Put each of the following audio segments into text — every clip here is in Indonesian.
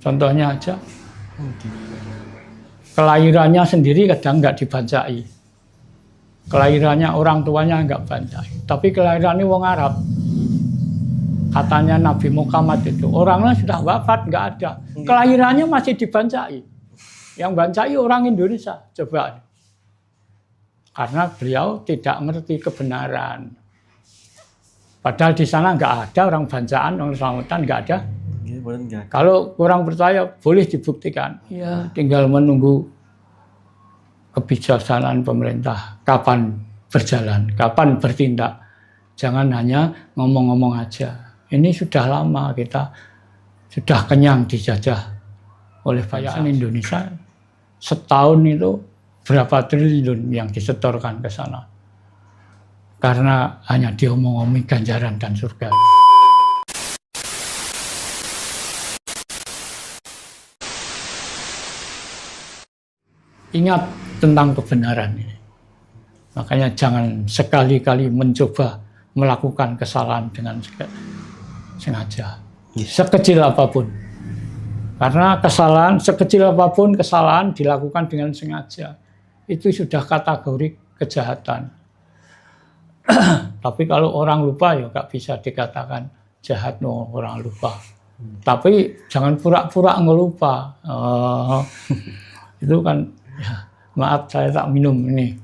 Contohnya aja, kelahirannya sendiri kadang nggak dibancai. Kelahirannya orang tuanya nggak bancai. Tapi kelahirannya wong Arab. Katanya Nabi Muhammad itu, orangnya sudah wafat, nggak ada. Kelahirannya masih dibancai. Yang bancai orang Indonesia, coba. Karena beliau tidak ngerti kebenaran. Padahal di sana nggak ada orang bancaan, orang selamatan nggak ada. Kalau kurang percaya, boleh dibuktikan. Ya, tinggal menunggu kebijaksanaan pemerintah. Kapan berjalan, kapan bertindak. Jangan hanya ngomong-ngomong aja. Ini sudah lama kita sudah kenyang dijajah oleh bayaran Indonesia. Setahun itu berapa triliun yang disetorkan ke sana. Karena hanya diomong-omong ganjaran dan surga. Ingat tentang kebenaran ini. Makanya jangan sekali-kali mencoba melakukan kesalahan dengan sengaja. Sekecil apapun. Karena kesalahan, sekecil apapun kesalahan dilakukan dengan sengaja. Itu sudah kategori kejahatan. Tapi kalau orang lupa ya nggak bisa dikatakan jahat, no, orang lupa. Tapi jangan pura-pura ngelupa. Itu kan, ya, maaf saya tak minum ini.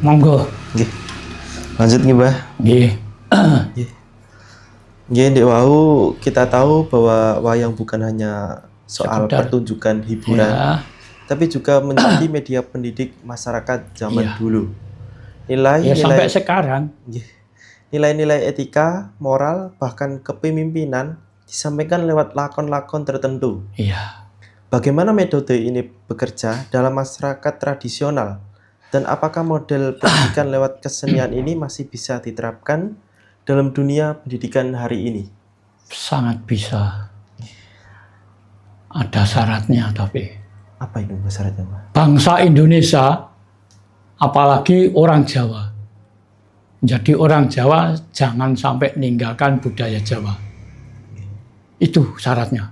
Monggo. Nggih. Lanjut nih, Mbah. Nggih. Nggih. Nggih, ndek wau kita tahu bahwa wayang bukan hanya soal pertunjukan hiburan, ya, tapi juga menjadi media pendidik masyarakat zaman dulu. Nilai-nilai sampai sekarang. Nilai-nilai etika, moral, bahkan kepemimpinan disampaikan lewat lakon-lakon tertentu. Iya. Bagaimana metode ini bekerja dalam masyarakat tradisional? Dan apakah model pendidikan lewat kesenian ini masih bisa diterapkan dalam dunia pendidikan hari ini? Sangat bisa. Ada syaratnya tapi. Apa itu syaratnya, Pak? Bangsa Indonesia, apalagi orang Jawa. Jadi orang Jawa jangan sampai meninggalkan budaya Jawa. Itu syaratnya.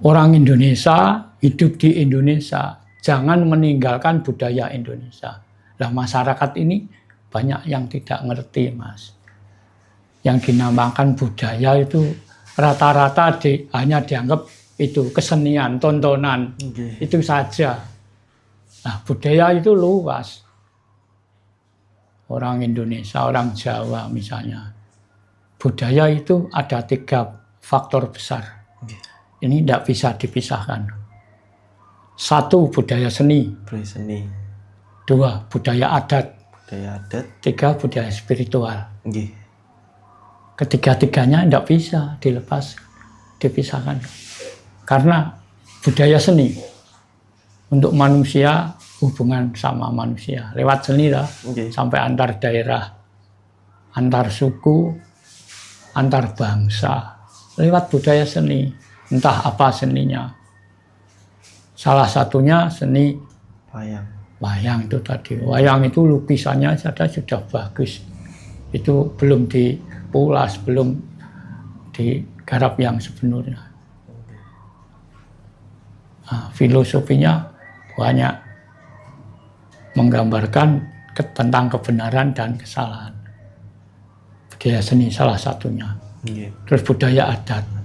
Orang Indonesia hidup di Indonesia. Jangan meninggalkan budaya Indonesia. Nah, masyarakat ini banyak yang tidak ngerti, Mas. Yang dinamakan budaya itu rata-rata hanya dianggap itu kesenian, tontonan. Itu saja. Nah, budaya itu luas. Orang Indonesia, orang Jawa misalnya. Budaya itu ada 3 faktor besar. Ini tidak bisa dipisahkan. 1, budaya seni. 2, budaya adat. 3, budaya spiritual. Ketiga-tiganya tidak bisa dipisahkan. Karena budaya seni untuk manusia, hubungan sama manusia lewat seni lah, sampai antar daerah, antar suku, antar bangsa lewat budaya seni. Entah apa seninya. Salah satunya seni wayang. Wayang itu tadi. Wayang itu lukisannya sudah bagus. Itu belum dipulas, belum digarap yang sepenuhnya. Nah, filosofinya banyak menggambarkan tentang kebenaran dan kesalahan. Budaya seni salah satunya. Terus budaya adat.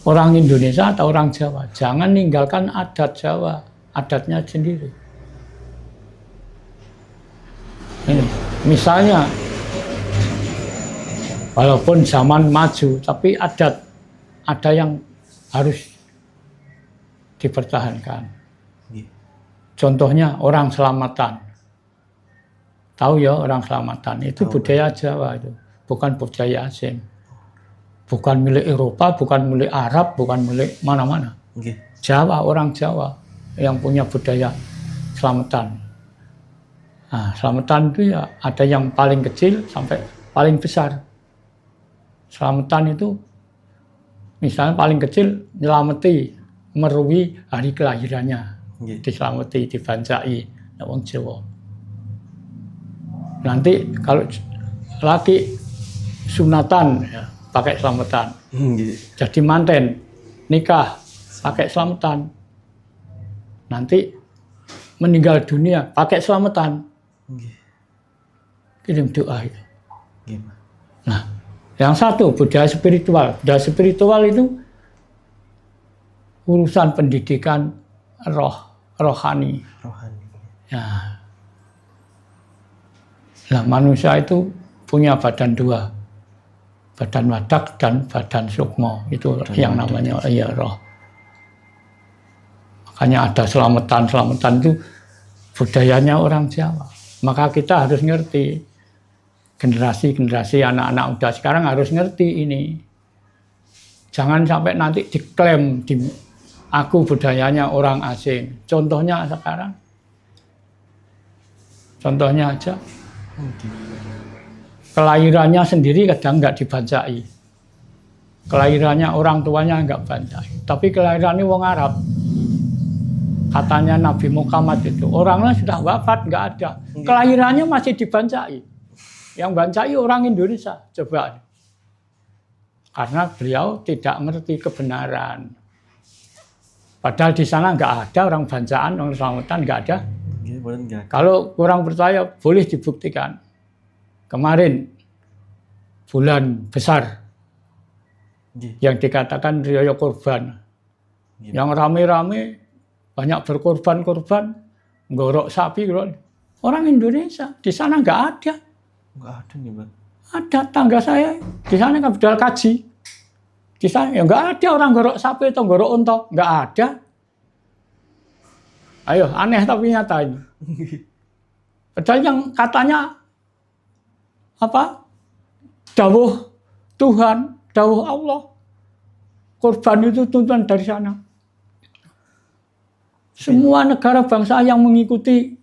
Orang Indonesia atau orang Jawa, jangan ninggalkan adat Jawa, adatnya sendiri. Ini, misalnya, walaupun zaman maju, tapi ada yang harus dipertahankan. Contohnya orang Selamatan. Tahu ya orang Selamatan, itu budaya Jawa itu, bukan budaya asing. Bukan milik Eropa, bukan milik Arab, bukan milik mana-mana. Jawa, orang Jawa yang punya budaya Selamatan. Nah, Selamatan itu ya ada yang paling kecil sampai paling besar. Selamatan itu misalnya paling kecil nyelameti, meruhi hari kelahirannya. Diselameti, dibancai, wong Jawa. Nanti kalau laki sunatan ya, pakai selamatan. Jadi manten nikah pakai selamatan. Nanti meninggal dunia pakai selamatan. Kirim doa itu. Nah, yang satu budaya spiritual. Budaya spiritual itu urusan pendidikan rohani. Ya. Nah, manusia itu punya badan dua, badan wadak dan badan sukmo. Itu yang namanya ya roh. Makanya ada selamatan itu budayanya orang Jawa. Maka kita harus ngerti, generasi anak-anak muda sekarang harus ngerti ini. Jangan sampai nanti diklaim aku budayanya orang asing. Contohnya sekarang, contohnya aja. Kelahirannya sendiri kadang nggak dibacai. Kelahirannya orang tuanya nggak bacai. Tapi kelahirannya wong Arab. Katanya Nabi Muhammad itu orangnya sudah wafat nggak ada. Kelahirannya masih dibacai. Yang bacai orang Indonesia. Coba. Karena beliau tidak ngerti kebenaran. Padahal di sana nggak ada orang bacaan, orang selamatan nggak ada. Kalau kurang percaya boleh dibuktikan. Kemarin bulan besar yang dikatakan Raya Kurban, yang rame-rame banyak berkorban, ngorok sapi, orang Indonesia di sana nggak ada. Nggak ada nih, Bang. Ada tangga saya di sana kan bedal kaji. Di sana ya nggak ada orang ngorok sapi atau ngorok unta, nggak ada. Ayo, aneh tapi nyata ini. Padahal yang katanya apa? Dawuh Tuhan, dawuh Allah. Korban itu tuntutan dari sana. Semua negara bangsa yang mengikuti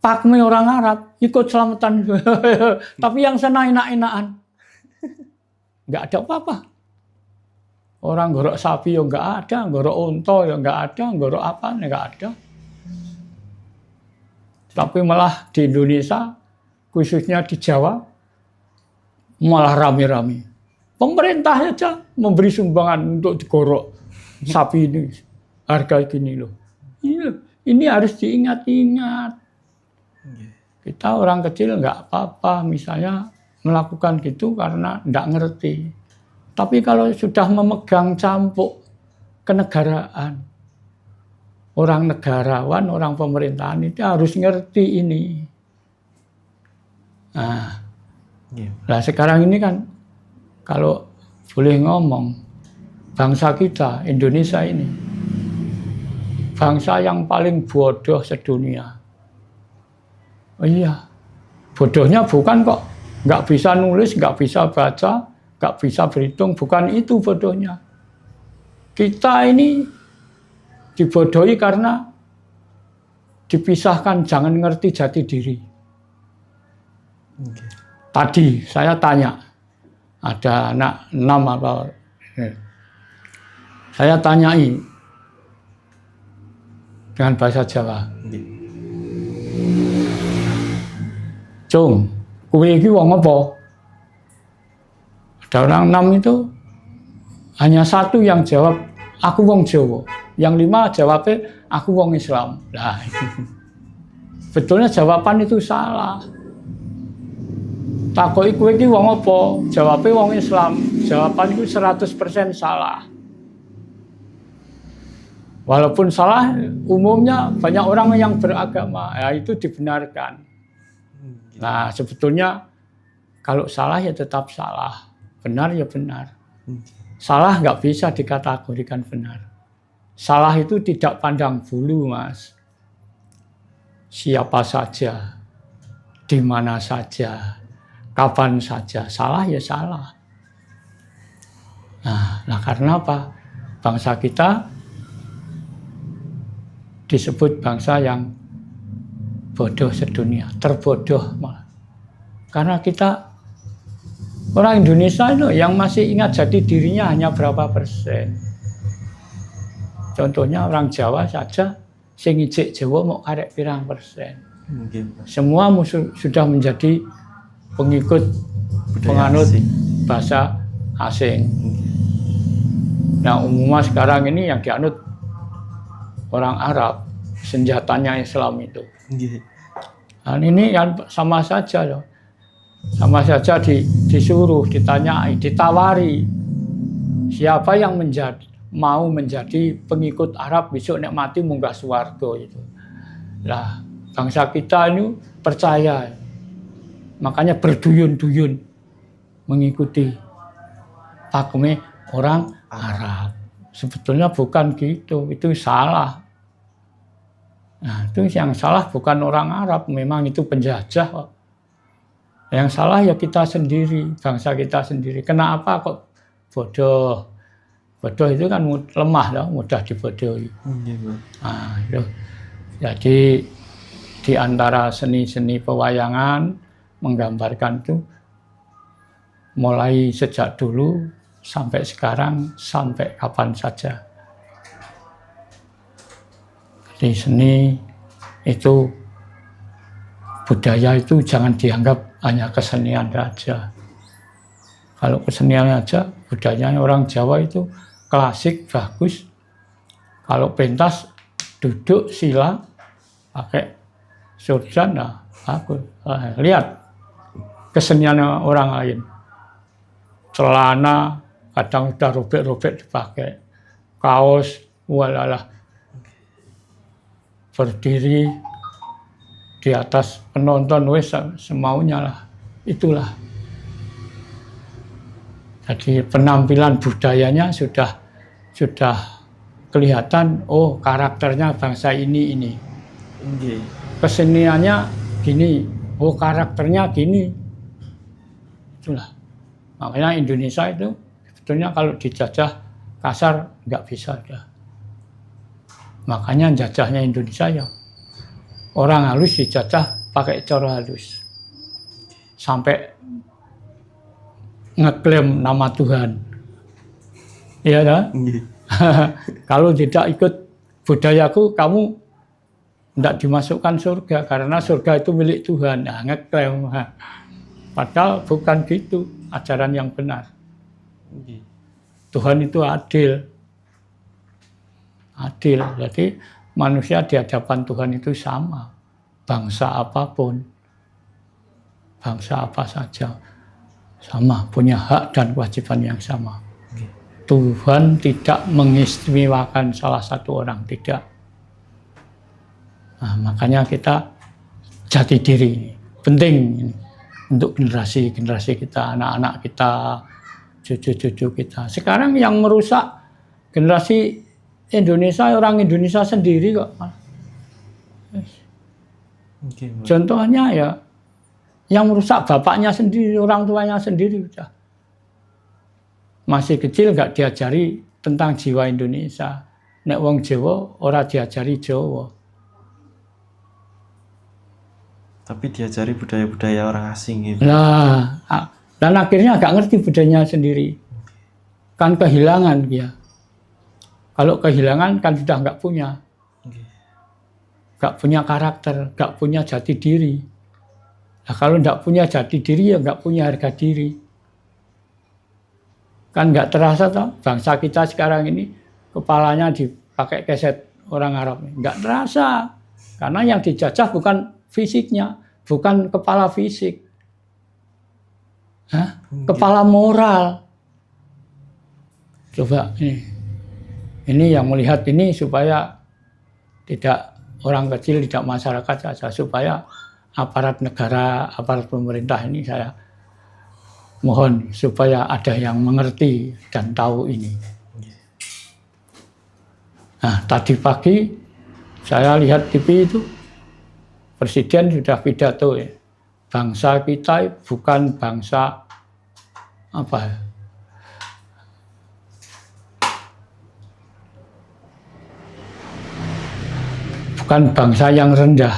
pakme orang Arab ikut selamatan. Tapi yang sana enak-enakan. Nggak ada apa-apa. Orang gorok sapi ya nggak ada, gorok unta ya nggak ada, gorok apa ya nggak ada. Tapi malah di Indonesia, khususnya di Jawa, malah rame-rame. Pemerintah saja memberi sumbangan untuk digorok sapi ini. Harga gini loh. Ini harus diingat-ingat. Kita orang kecil nggak apa-apa misalnya melakukan gitu karena nggak ngerti. Tapi kalau sudah memegang campuk kenegaraan, orang negarawan, orang pemerintahan itu harus ngerti ini. Nah, sekarang ini kan kalau boleh ngomong, bangsa kita, Indonesia ini, bangsa yang paling bodoh sedunia. Oh iya, bodohnya bukan kok nggak bisa nulis, nggak bisa baca, nggak bisa berhitung, bukan itu bodohnya. Kita ini dibodohi karena dipisahkan, jangan ngerti jati diri. Tadi saya tanya, ada anak 6 apa, saya tanyai dengan bahasa Jawa. Cung, kowe iki wong apa? Ada orang 6 itu hanya satu yang jawab, aku wong Jawa. Yang 5 jawabnya, aku wong Islam. Nah, betulnya jawaban itu salah. Takoki kowe iki wong apa? Jawabnya wong Islam. Jawaban itu 100% salah. Walaupun salah, umumnya banyak orang yang beragama, ya itu dibenarkan. Nah, sebetulnya kalau salah ya tetap salah. Benar ya benar. Salah nggak bisa dikategorikan benar. Salah itu tidak pandang bulu, Mas. Siapa saja, di mana saja, kapan saja, salah ya salah. Nah karena apa? Bangsa kita disebut bangsa yang bodoh sedunia, terbodoh malah. Karena kita orang Indonesia itu yang masih ingat jati dirinya hanya berapa persen. Contohnya orang Jawa saja, sing ijik Jawa mau karek pirang persen. Semua sudah menjadi pengikut penganut bahasa asing. Nah, umumnya sekarang ini yang dianut orang Arab, senjatanya Islam itu. Dan ini kan sama saja loh. Sama saja disuruh, ditanyai, ditawari. Siapa yang mau menjadi pengikut Arab besok nek mati munggah swarga itu. Lah, bangsa kita ini percaya. Makanya berduyun-duyun mengikuti pakme orang Arab. Sebetulnya bukan gitu, itu salah. Nah, itu yang salah bukan orang Arab, memang itu penjajah. Yang salah ya kita sendiri, bangsa kita sendiri. Kenapa kok bodoh? Bodoh itu kan lemah, loh, mudah dibodohi. Nah, itu. Jadi di antara seni-seni pewayangan menggambarkan itu mulai sejak dulu sampai sekarang, sampai kapan saja. Di seni itu, budaya itu jangan dianggap hanya kesenian saja. Kalau kesenian saja, budayanya orang Jawa itu klasik, bagus. Kalau pentas, duduk, sila, pakai surjan, nah bagus. Lihat kesenian orang lain. Celana, kadang sudah robek-robek dipakai. Kaos, walalah. Berdiri di atas penonton, wes semaunya lah. Itulah. Jadi penampilan budayanya sudah kelihatan, oh karakternya bangsa ini. Keseniannya gini, oh karakternya gini. Itulah. Makanya Indonesia itu sebetulnya kalau dijajah kasar nggak bisa. Makanya jajahnya Indonesia ya orang halus dijajah pakai cara halus. Sampai ngeklaim nama Tuhan. Iya kan? Kalau tidak ikut budayaku, kamu tidak dimasukkan surga karena surga itu milik Tuhan. Nah, ngeklaim. Padahal bukan gitu ajaran yang benar. Tuhan itu adil. Adil. Jadi manusia di hadapan Tuhan itu sama. Bangsa apapun. Bangsa apa saja. Sama, punya hak dan kewajiban yang sama. Tuhan tidak mengistimewakan salah satu orang, tidak. Nah, makanya kita jati diri ini penting ini, untuk generasi kita, anak-anak kita, cucu-cucu kita. Sekarang yang merusak generasi Indonesia, orang Indonesia sendiri kok. Contohnya ya, yang merusak bapaknya sendiri, orang tuanya sendiri. Udah. Masih kecil nggak diajari tentang jiwa Indonesia. Nek wong Jawa, ora diajari Jawa. Tapi diajari budaya-budaya orang asing gitu. Nah, dan akhirnya nggak ngerti budayanya sendiri. Kan kehilangan dia. Kalau kehilangan kan sudah nggak punya. Nggak punya karakter, nggak punya jati diri. Nah, kalau nggak punya jati diri, ya nggak punya harga diri. Kan nggak terasa toh, bangsa kita sekarang ini kepalanya dipakai keset orang Arab. Nggak terasa. Karena yang dijajah bukan fisiknya, bukan kepala fisik. Hah? Kepala moral. Coba ini yang melihat ini supaya tidak orang kecil, tidak masyarakat saja, supaya aparat negara, aparat pemerintah ini saya mohon supaya ada yang mengerti dan tahu ini. Nah, tadi pagi saya lihat TV itu, Presiden sudah pidato ya. Bangsa kita bukan bangsa apa ya? Bukan bangsa yang rendah.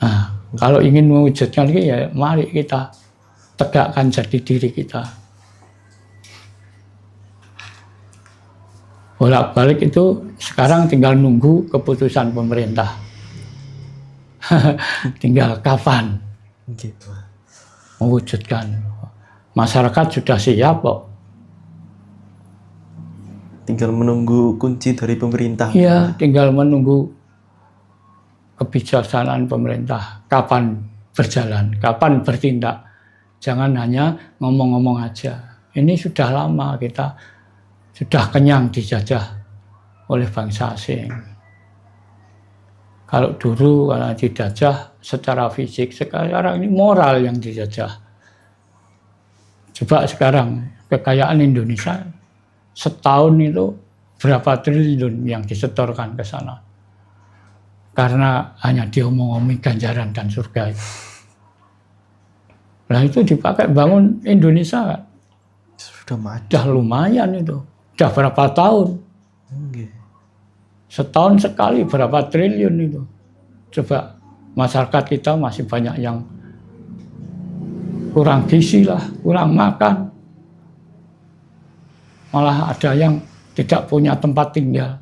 Nah, kalau ingin mewujudkan ini ya mari kita tegakkan jati diri kita. Bolak-balik itu sekarang tinggal nunggu keputusan pemerintah. Tinggal kapan mewujudkan. Masyarakat sudah siap kok. Tinggal menunggu kunci dari pemerintah. Iya, tinggal menunggu kebijaksanaan pemerintah. Kapan berjalan, kapan bertindak. Jangan hanya ngomong-ngomong aja. Ini sudah lama kita sudah kenyang dijajah oleh bangsa asing. Kalau dulu karena dijajah secara fisik, sekarang ini moral yang dijajah. Coba sekarang kekayaan Indonesia setahun itu berapa triliun yang disetorkan ke sana. Karena hanya diomong-omong ganjaran dan surga itu. Nah itu dipakai bangun Indonesia kan. Sudah lumayan itu. Sudah berapa tahun. Setahun sekali berapa triliun itu. Coba masyarakat kita masih banyak yang kurang gizi lah, kurang makan. Malah ada yang tidak punya tempat tinggal.